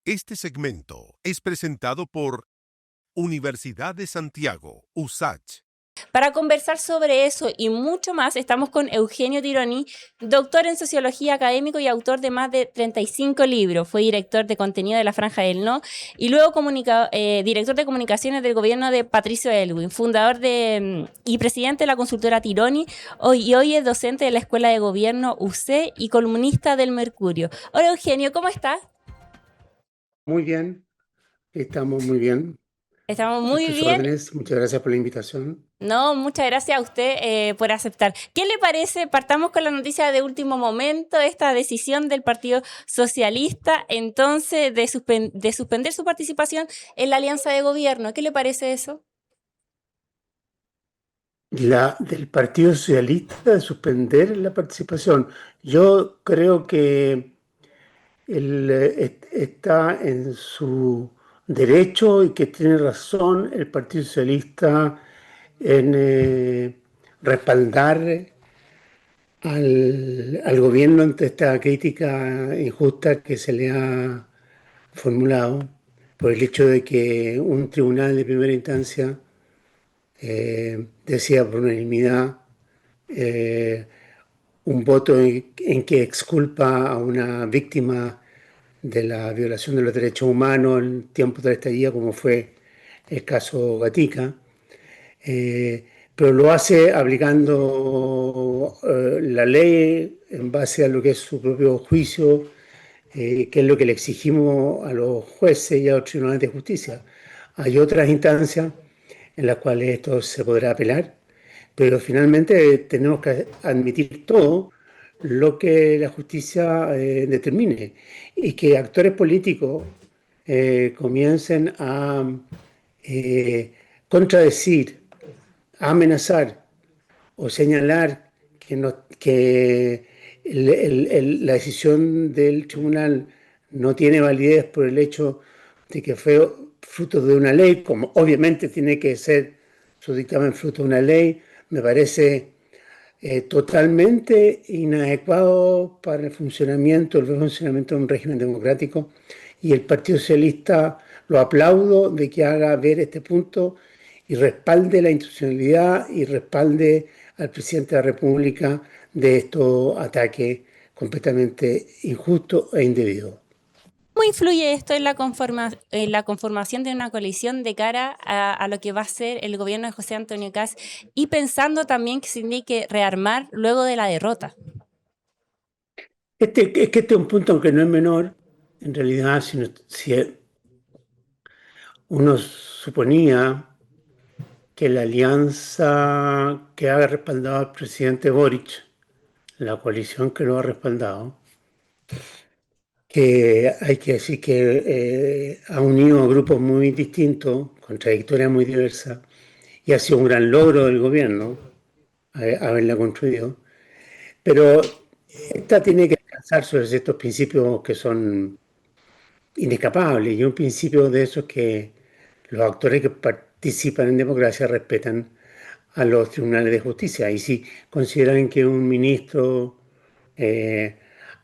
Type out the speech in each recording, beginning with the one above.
Este segmento es presentado por Universidad de Santiago, USACH. Para conversar sobre eso y mucho más, estamos con Eugenio Tironi, doctor en Sociología académico y autor de más de 35 libros. Fue director de contenido de La Franja del No y luego director de comunicaciones del gobierno de Patricio Aylwin, fundador y presidente de la consultora Tironi, hoy es docente de la Escuela de Gobierno UC y columnista del Mercurio. Hola Eugenio, ¿cómo estás? Muy bien, estamos muy bien. Estamos A muy tus bien. órdenes, muchas gracias por la invitación. No, muchas gracias a usted por aceptar. ¿Qué le parece? Partamos con la noticia de último momento, esta decisión del Partido Socialista, entonces, de suspender su participación en la alianza de gobierno. ¿Qué le parece eso? Del Partido Socialista de suspender la participación. Yo creo que él está en su derecho y que tiene razón el Partido Socialista en respaldar al gobierno ante esta crítica injusta que se le ha formulado por el hecho de que un tribunal de primera instancia decía por unanimidad eh, un voto en que exculpa a una víctima de la violación de los derechos humanos en tiempos de la estadía, como fue el caso Gatica, pero lo hace aplicando la ley en base a lo que es su propio juicio, que es lo que le exigimos a los jueces y a los tribunales de justicia. Hay otras instancias en las cuales esto se podrá apelar, pero finalmente tenemos que admitir todo lo que la justicia determine y que actores políticos comiencen a eh, contradecir, a amenazar o señalar que la decisión del tribunal no tiene validez por el hecho de que fue fruto de una ley, como obviamente tiene que ser su dictamen fruto de una ley, me parece totalmente inadecuado para el buen funcionamiento de un régimen democrático, y el Partido Socialista lo aplaudo de que haga ver este punto y respalde la institucionalidad y respalde al presidente de la República de estos ataques completamente injustos e indebidos. ¿Cómo influye esto en en la conformación de una coalición de cara a lo que va a ser el gobierno de José Antonio Kast y pensando también que se tiene que rearmar luego de la derrota? Este es un punto que no es menor, en realidad, si uno suponía que la alianza que ha respaldado al presidente Boric, la coalición que lo ha respaldado, que hay que decir que ha unido grupos muy distintos, con trayectorias muy diversas, y ha sido un gran logro del gobierno haberla construido, pero esta tiene que descansar sobre ciertos principios que son inescapables, y un principio de eso es que los actores que participan en democracia respetan a los tribunales de justicia. Y si consideran que un ministro eh,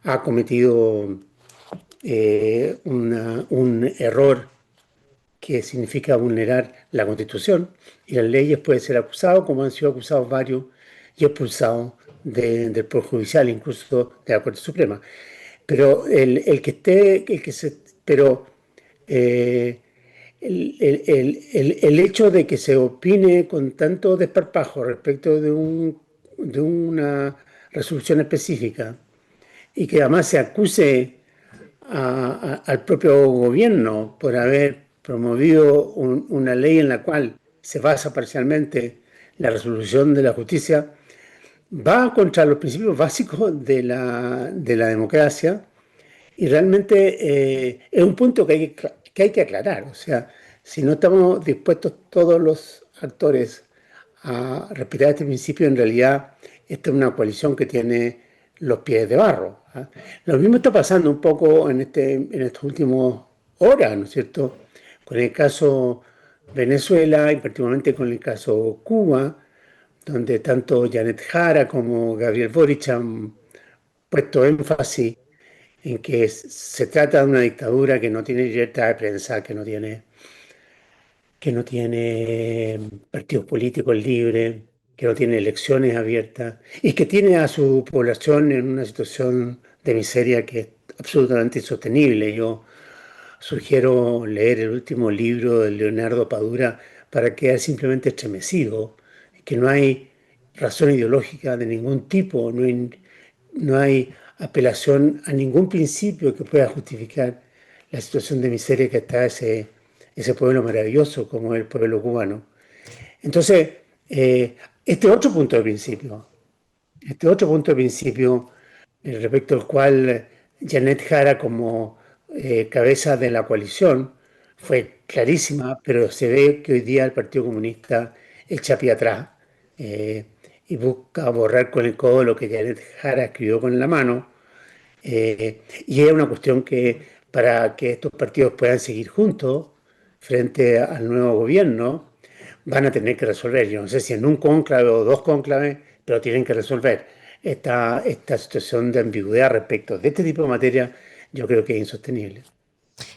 ha cometido un error que significa vulnerar la Constitución y las leyes, puede ser acusado, como han sido acusados varios y expulsados del Poder Judicial, incluso de la Corte Suprema. Pero eh, el hecho de que se opine con tanto desparpajo respecto de una resolución específica y que además se acuse al propio gobierno por haber promovido una ley en la cual se basa parcialmente la resolución de la justicia, va contra los principios básicos de la democracia, y realmente es un punto que hay que aclarar. O sea, si no estamos dispuestos todos los actores a respetar este principio, en realidad esta es una coalición que tiene los pies de barro. ¿Ah? Lo mismo está pasando un poco en estos últimos horas, ¿no es cierto? Con el caso Venezuela y particularmente con el caso Cuba, donde tanto Janet Jara como Gabriel Boric han puesto énfasis en que se trata de una dictadura que no tiene libertad de prensa, que no tiene partidos políticos libres, que no tiene elecciones abiertas y que tiene a su población en una situación de miseria que es absolutamente insostenible. Yo sugiero leer el último libro de Leonardo Padura para quedar simplemente estremecido, que no hay razón ideológica de ningún tipo, no hay apelación a ningún principio que pueda justificar la situación de miseria que está ese pueblo maravilloso como es el pueblo cubano. Entonces, este otro punto de principio, este otro punto de principio respecto al cual Janet Jara como cabeza de la coalición fue clarísima, pero se ve que hoy día el Partido Comunista echa pie atrás eh, y busca borrar con el codo lo que Janet Jara escribió con la mano. Y es una cuestión que para que estos partidos puedan seguir juntos frente al nuevo gobierno, van a tener que resolver. Yo no sé si en un cónclave o dos cónclaves, pero tienen que resolver esta situación de ambigüedad respecto de este tipo de materia. Yo creo que es insostenible.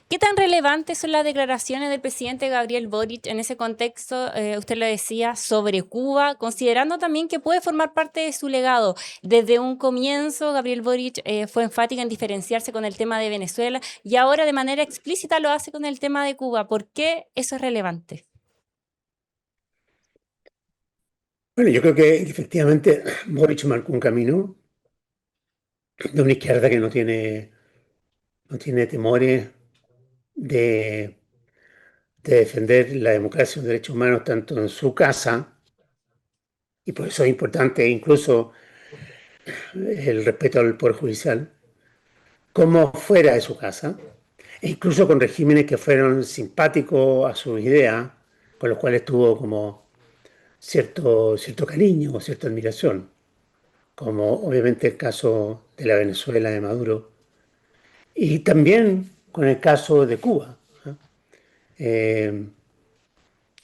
¿Qué tan relevantes son las declaraciones del presidente Gabriel Boric en ese contexto, usted lo decía, sobre Cuba, considerando también que puede formar parte de su legado? Desde un comienzo, Gabriel Boric fue enfático en diferenciarse con el tema de Venezuela y ahora de manera explícita lo hace con el tema de Cuba. ¿Por qué eso es relevante? Bueno, yo creo que efectivamente Boric marcó un camino de una izquierda que no tiene temores de, de defender la democracia y los derechos humanos tanto en su casa, y por eso es importante incluso el respeto al Poder Judicial, como fuera de su casa, e incluso con regímenes que fueron simpáticos a sus ideas, con los cuales tuvo como cierto cariño o cierta admiración, como obviamente el caso de la Venezuela de Maduro, y también con el caso de Cuba. Eh,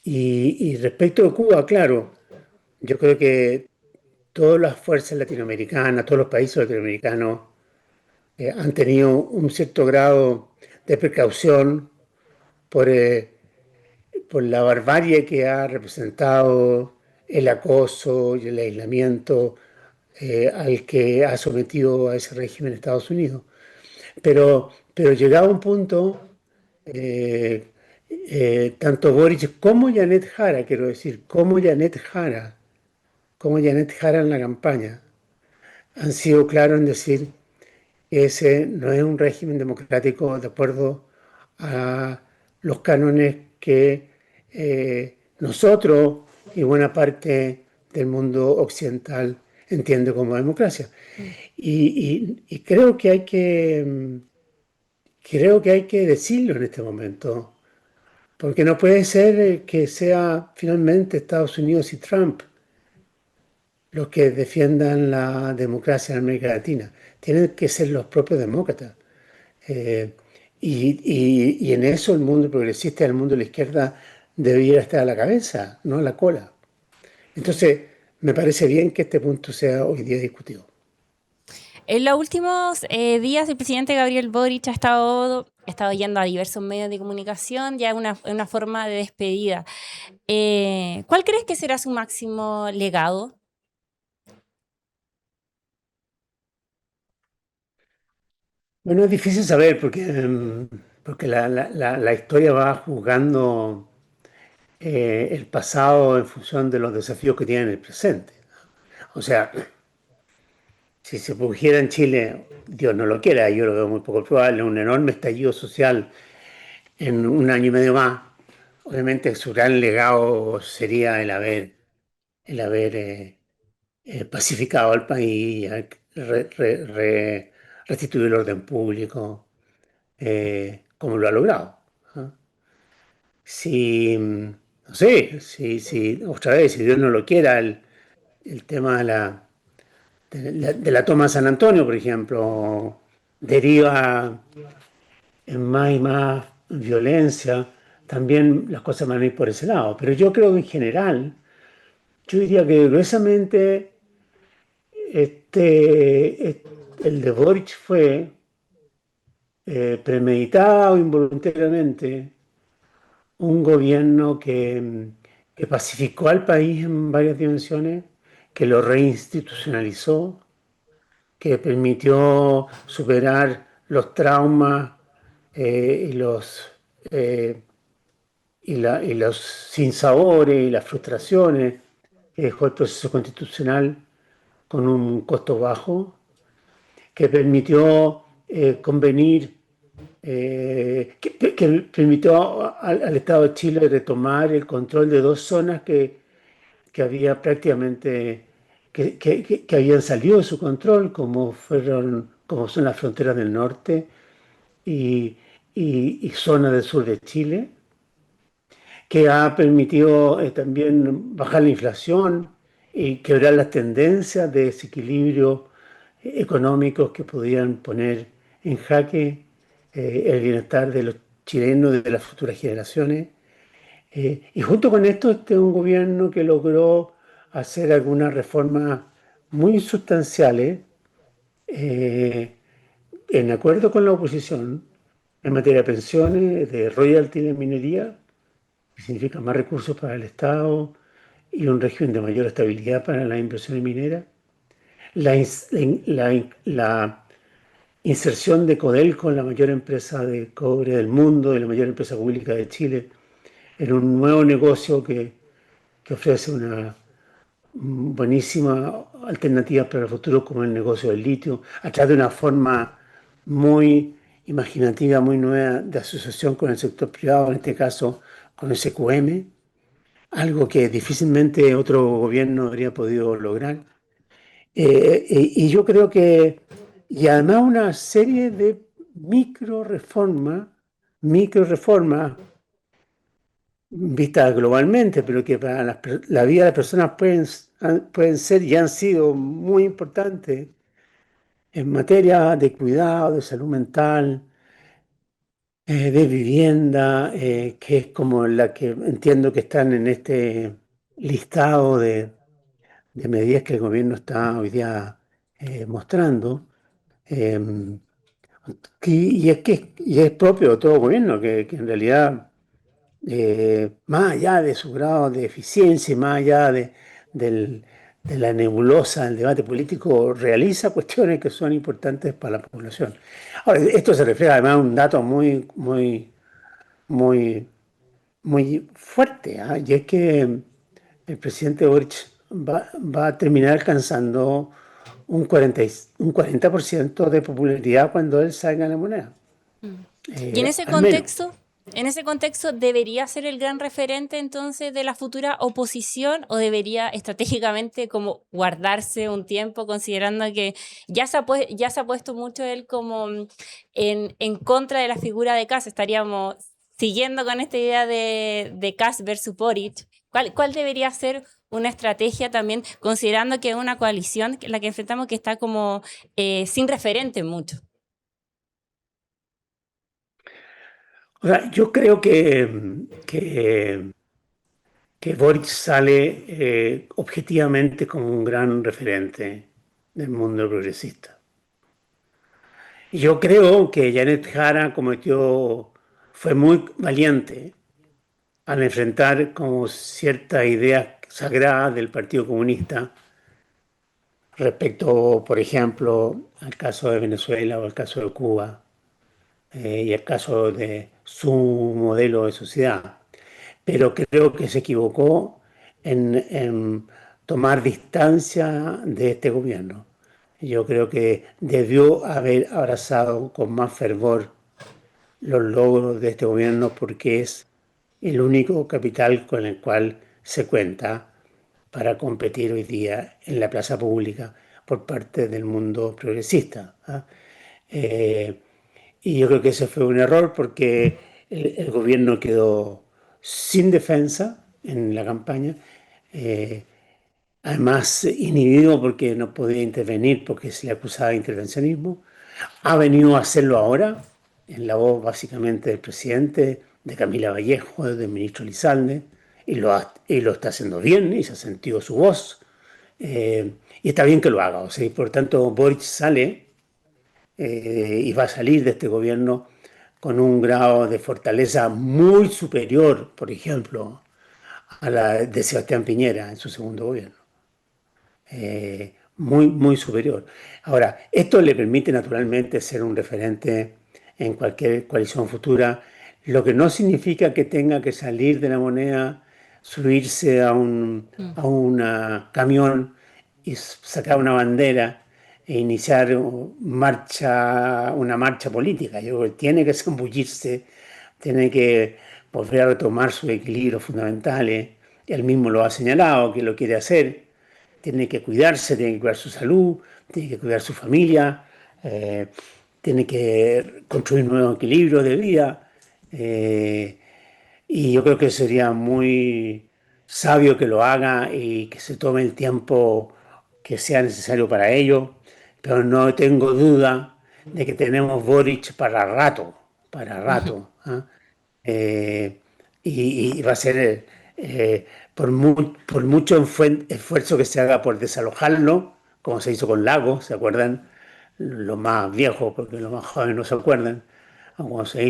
y respecto de Cuba, claro, yo creo que todas las fuerzas latinoamericanas, todos los países latinoamericanos han tenido un cierto grado de precaución por, por la barbarie que ha representado el acoso y el aislamiento al que ha sometido a ese régimen Estados Unidos. Pero llegado a un punto, eh, tanto Boric como Janet Jara, quiero decir, como Janet Jara en la campaña, han sido claros en decir que ese no es un régimen democrático de acuerdo a los cánones que nosotros y buena parte del mundo occidental entiende como democracia. Y creo que hay que decirlo en este momento, porque no puede ser que sea finalmente Estados Unidos y Trump los que defiendan la democracia en América Latina. Tienen que ser los propios demócratas. Eh, y en eso el mundo progresista, el mundo de la izquierda, debería estar a la cabeza, no a la cola. Entonces, me parece bien que este punto sea hoy día discutido. En los últimos días, el presidente Gabriel Boric ha estado yendo a diversos medios de comunicación, ya una forma de despedida. ¿Cuál crees que será su máximo legado? Bueno, es difícil saber porque, porque la historia va juzgando el pasado en función de los desafíos que tiene en el presente. O sea, si se produjera en Chile, Dios no lo quiera, yo lo veo muy poco probable, un enorme estallido social en un año y medio más, obviamente su gran legado sería el haber pacificado al país, restituir el orden público, como lo ha logrado. ¿Ah? Si, no sé, otra vez, si Dios no lo quiera, el tema de la toma de San Antonio, por ejemplo, deriva en más y más violencia, también las cosas van a ir por ese lado. Pero yo creo que en general, yo diría que gruesamente el de Boric fue, premeditada o involuntariamente, un gobierno que pacificó al país en varias dimensiones, que lo reinstitucionalizó, que permitió superar los traumas y eh, y los sinsabores y las frustraciones que dejó el proceso constitucional con un costo bajo, que permitió convenir, que permitió al Estado de Chile retomar el control de dos zonas que había prácticamente, que habían salido de su control, como son las fronteras del norte y, y zonas del sur de Chile, que ha permitido también bajar la inflación y quebrar las tendencias de desequilibrio económicos que podían poner en jaque el bienestar de los chilenos y de las futuras generaciones. Y junto con esto, este es un gobierno que logró hacer algunas reformas muy sustanciales eh, en acuerdo con la oposición en materia de pensiones, de royalty de minería, que significa más recursos para el Estado y un régimen de mayor estabilidad para las inversiones mineras. La inserción de Codelco, la mayor empresa de cobre del mundo y la mayor empresa pública de Chile, en un nuevo negocio que ofrece una buenísima alternativa para el futuro, como el negocio del litio, a través de una forma muy imaginativa, muy nueva de asociación con el sector privado, en este caso con el SQM, algo que difícilmente otro gobierno habría podido lograr. Y yo creo que, y además una serie de micro reformas vistas globalmente, pero que para la vida de las personas pueden ser y han sido muy importantes en materia de cuidado, de salud mental, de vivienda, que es como la que entiendo que están en este listado de medidas que el gobierno está hoy día mostrando. Eh, y es propio de todo gobierno, que en realidad más allá de su grado de eficiencia y más allá del- de la nebulosa del debate político, realiza cuestiones que son importantes para la población. Ahora, esto se refleja además en un dato muy, muy fuerte, ¿ah? Y es que el presidente Boric va a terminar alcanzando un 40% de popularidad cuando él salga en la moneda, Mm. Y al menos. en ese contexto, ¿debería ser el gran referente entonces de la futura oposición o debería estratégicamente como guardarse un tiempo considerando que ya se ha puesto mucho él como en contra de la figura de Kast? Estaríamos siguiendo con esta idea de Kast versus Boric. ¿Cuál debería ser una estrategia también considerando que es una coalición la que enfrentamos que está como sin referente mucho? O sea, yo creo que Boric sale objetivamente como un gran referente del mundo progresista. Y yo creo que Janet Jara fue muy valiente al enfrentar como ciertas ideas sagradas del Partido Comunista respecto, por ejemplo, al caso de Venezuela o al caso de Cuba y al caso de su modelo de sociedad. Pero creo que se equivocó en tomar distancia de este gobierno. Yo creo que debió haber abrazado con más fervor los logros de este gobierno porque es el único capital con el cual se cuenta para competir hoy día en la plaza pública por parte del mundo progresista. ¿Ah? Eh, y yo creo que ese fue un error porque el gobierno quedó sin defensa en la campaña, eh, además inhibido porque no podía intervenir porque se le acusaba de intervencionismo. Ha venido a hacerlo ahora, en la voz básicamente del presidente, de Camila Vallejo, del ministro Lizalde, y lo está haciendo bien y se ha sentido su voz. Y está bien que lo haga, o sea, y por tanto Boric sale y va a salir de este gobierno con un grado de fortaleza muy superior, por ejemplo, a la de Sebastián Piñera en su segundo gobierno. Muy, muy superior. Ahora, esto le permite naturalmente ser un referente en cualquier coalición futura, lo que no significa que tenga que salir de la moneda, subirse Mm. a un camión y sacar una bandera e iniciar una marcha política. Yo creo que tiene que zambullirse, tiene que volver a retomar sus equilibrios fundamentales. Él mismo lo ha señalado que lo quiere hacer, tiene que cuidarse, tiene que cuidar su salud, tiene que cuidar su familia, eh, tiene que construir nuevos equilibrios de vida. eh, y yo creo que sería muy sabio que lo haga y que se tome el tiempo que sea necesario para ello, pero no tengo duda de que tenemos Boric para rato. ¿Ah? Eh, y va a ser, por mucho esfuerzo que se haga por desalojarlo, como se hizo con Lago, ¿se acuerdan? Los más viejos, porque los más jóvenes no se acuerdan, o como se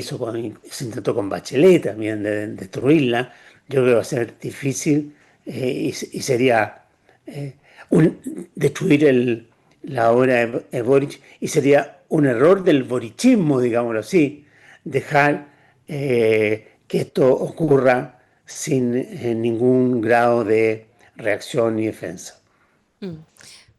intentó con Bachelet también de destruirla. Yo creo que va a ser difícil, y sería eh, destruir la obra de Boric, y sería un error del borichismo, digámoslo así, dejar que esto ocurra sin ningún grado de reacción ni defensa. Mm.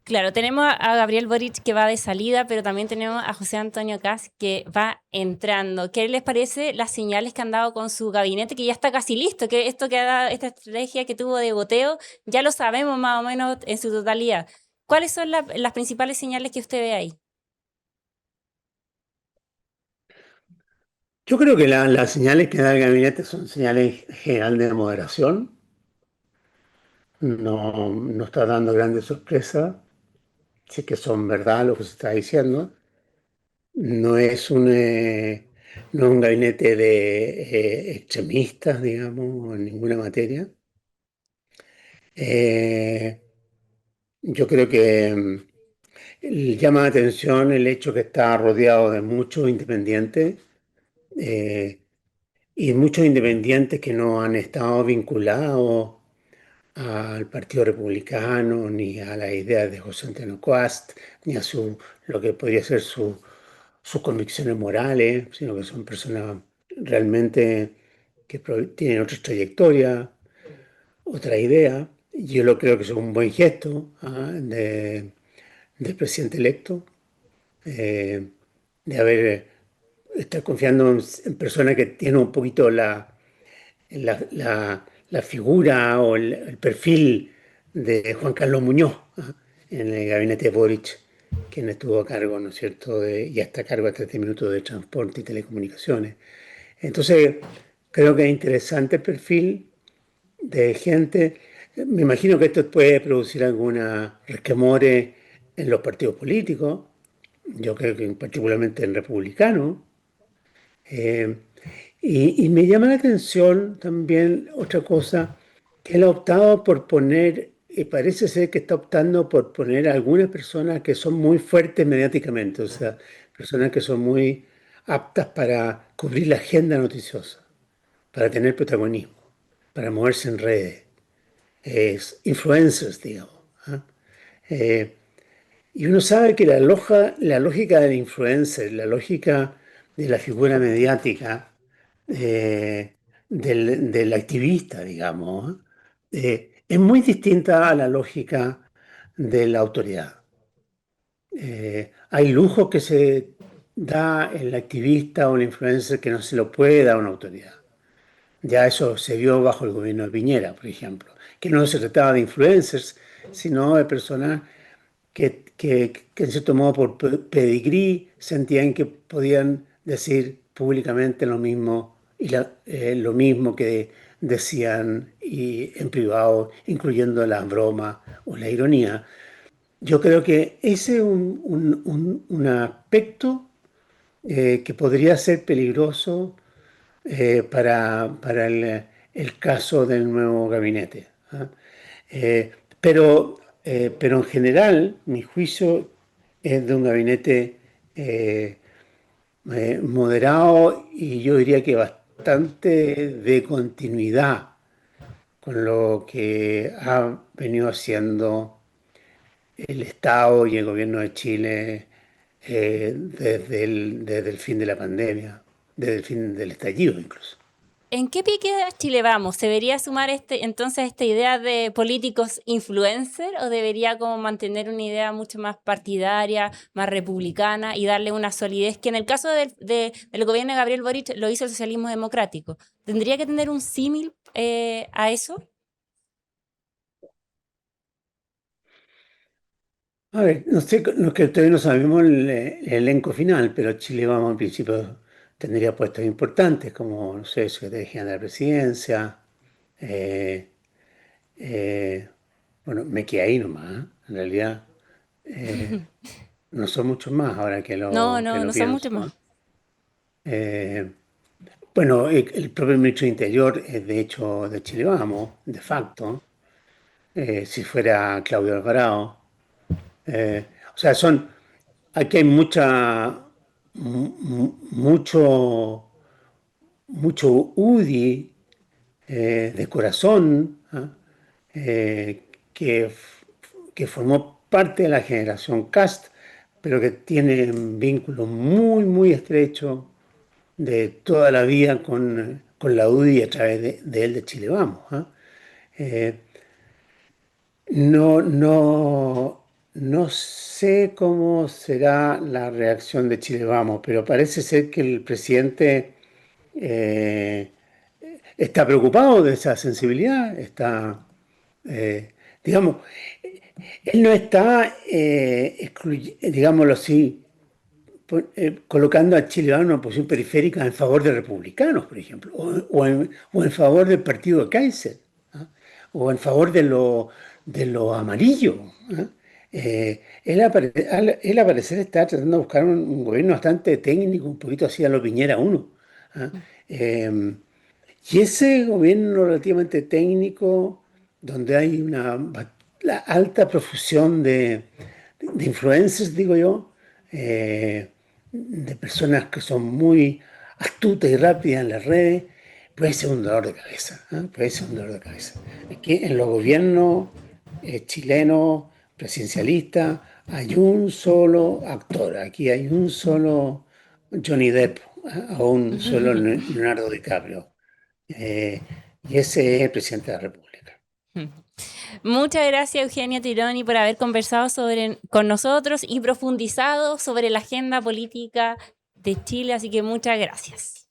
Claro, tenemos a Gabriel Boric que va de salida, pero también tenemos a José Antonio Kast que va entrando. ¿Qué les parece las señales que han dado con su gabinete, que ya está casi listo? Que esto que ha dado, esta estrategia que tuvo de goteo, ya lo sabemos más o menos en su totalidad. ¿Cuáles son las principales señales que usted ve ahí? Yo creo que las señales que da el gabinete son señales general de moderación. No, no está dando grandes sorpresas, si es que son verdad lo que se está diciendo. No es no es un gabinete de extremistas, digamos, en ninguna materia. Eh, yo creo que llama la atención el hecho que está rodeado de muchos independientes, eh, y muchos independientes que no han estado vinculados al Partido Republicano, ni a las ideas de José Antonio Cast, ni a lo que podría ser sus convicciones morales, sino que son personas realmente que tienen otra trayectoria, otra idea. Yo lo creo que es un buen gesto, del presidente electo, eh, de estar confiando en personas que tienen un poquito la figura o el perfil de Juan Carlos Muñoz, ¿ah? En el gabinete de Boric, quien estuvo a cargo, ¿no es cierto?, y hasta a cargo hasta este minuto de transporte y telecomunicaciones. Entonces, creo que es interesante el perfil de gente. Me imagino que esto puede producir alguna resquemores en los partidos políticos, yo creo que particularmente en republicanos. Eh, y me llama la atención también otra cosa, que él ha optado por poner, y parece ser que está optando por poner a algunas personas que son muy fuertes mediáticamente, o sea, personas que son muy aptas para cubrir la agenda noticiosa, para tener protagonismo, para moverse en redes, influencers, digamos. ¿Ah? Eh, y uno sabe que la lógica del influencer, la lógica de la figura mediática, del activista, digamos, es muy distinta a la lógica de la autoridad. Hay lujos que se da el activista o el influencer que no se lo puede dar a una autoridad. Ya eso se vio bajo el gobierno de Piñera, por ejemplo, que no se trataba de influencers, sino de personas que en cierto modo por pedigrí sentían que podían decir públicamente lo mismo lo mismo que decían en privado, incluyendo la broma o la ironía. Yo creo que ese es un aspecto que podría ser peligroso para el caso del nuevo gabinete. ¿Ah? Eh, pero en general, mi juicio es de un gabinete eh, moderado y yo diría que bastante de continuidad con lo que ha venido haciendo el Estado y el gobierno de Chile desde el fin de la pandemia, desde el fin del estallido incluso. ¿En qué pique Chile vamos? ¿Se debería sumar entonces esta idea de políticos influencer o debería como mantener una idea mucho más partidaria, más republicana y darle una solidez que en el caso del gobierno de Gabriel Boric lo hizo el socialismo democrático? ¿Tendría que tener un símil a eso? A ver, no sé, no, que todavía no sabemos el elenco final, pero Chile Vamos en principio tendría puestos importantes como, no sé, Secretaría General de la Presidencia. eh, eh, bueno, me quedé ahí nomás, ¿eh? En realidad no son muchos más ahora No, que no, lo no son muchos pienso, más. ¿eh? Bueno, el propio ministro de Interior es de hecho de Chile Vamos, de facto, si fuera Claudio Alvarado. O sea, aquí hay mucho, mucho UDI de corazón, ¿ah? Eh, que, que formó parte de la generación Cast, pero que tiene un vínculo muy, muy estrecho de toda la vida con la UDI a través de él de Chile Vamos. ¿Ah? Eh, no sé cómo será la reacción de Chile Vamos, pero parece ser que el presidente eh, está preocupado de esa sensibilidad, eh, digamos, él no está, digámoslo así, colocando a Chile en una posición periférica en favor de republicanos, por ejemplo, o en favor del partido de Kaiser, ¿ah? O en favor de lo amarillo. ¿Ah? Él al parecer está tratando de buscar un gobierno bastante técnico, un poquito así a lo Piñera uno. ¿Ah? Eh, y ese gobierno relativamente técnico, donde hay la alta profusión de influencers, digo yo, de personas que son muy astutas y rápidas en las redes, puede ser un dolor de cabeza. ¿Eh? Puede ser un dolor de cabeza. Aquí en los gobiernos chilenos presidencialistas hay un solo actor, aquí hay un solo Johnny Depp, ¿eh? O un solo Leonardo DiCaprio. Eh, y ese es el presidente de la República. Muchas gracias, Eugenio Tironi, por haber conversado con nosotros y profundizado sobre la agenda política de Chile, así que muchas gracias.